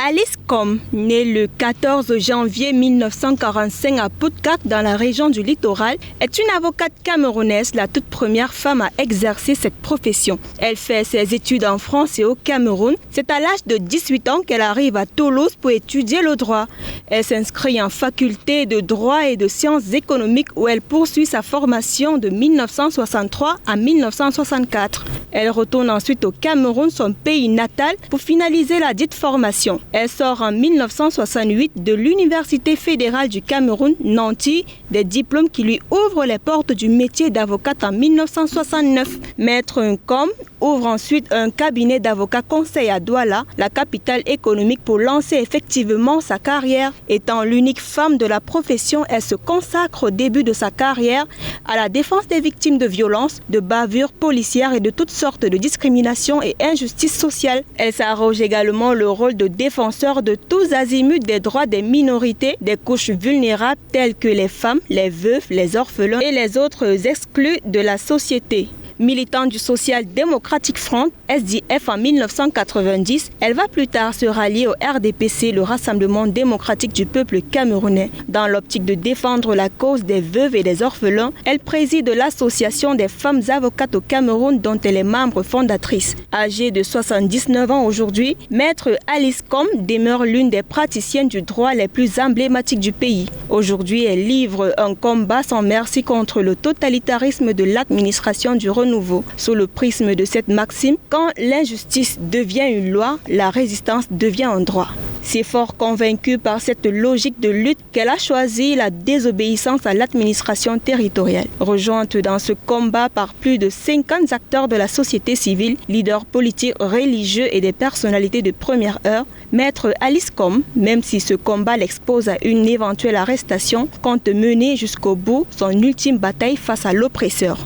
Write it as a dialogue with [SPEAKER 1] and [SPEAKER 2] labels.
[SPEAKER 1] Alice Com, née le 14 janvier 1945 à Poutkak dans la région du littoral, est une avocate camerounaise, la toute première femme à exercer cette profession. Elle fait ses études en France et au Cameroun. C'est à l'âge de 18 ans qu'elle arrive à Toulouse pour étudier le droit. Elle s'inscrit en faculté de droit et de sciences économiques où elle poursuit sa formation de 1963 à 1964. Elle retourne ensuite au Cameroun, son pays natal, pour finaliser la dite formation. Elle sort en 1968 de l'Université fédérale du Cameroun, Nanty, des diplômes qui lui ouvrent les portes du métier d'avocate en 1969. Maître Com ouvre ensuite un cabinet d'avocat conseil à Douala, la capitale économique, pour lancer effectivement sa carrière. Étant l'unique femme de la profession, elle se consacre au début de sa carrière à la défense des victimes de violences, de bavures policières et de toutes sortes de discriminations et injustices sociales. Elle s'arroge également le rôle de défenseur de tous azimuts des droits des minorités, des couches vulnérables telles que les femmes, les veufs, les orphelins et les autres exclus de la société. Militante du Social Democratic Front, SDF en 1990, elle va plus tard se rallier au RDPC, le Rassemblement démocratique du peuple camerounais. Dans l'optique de défendre la cause des veuves et des orphelins, elle préside l'association des femmes avocates au Cameroun dont elle est membre fondatrice. Âgée de 79 ans aujourd'hui, Maître Alice Com demeure l'une des praticiennes du droit les plus emblématiques du pays. Aujourd'hui, elle livre un combat sans merci contre le totalitarisme de l'administration du renouveau. Sous le prisme de cette maxime, quand l'injustice devient une loi, la résistance devient un droit. C'est fort convaincue par cette logique de lutte qu'elle a choisi la désobéissance à l'administration territoriale. Rejointe dans ce combat par plus de 50 acteurs de la société civile, leaders politiques, religieux et des personnalités de première heure, Maître Alice Com, même si ce combat l'expose à une éventuelle arrestation, compte mener jusqu'au bout son ultime bataille face à l'oppresseur.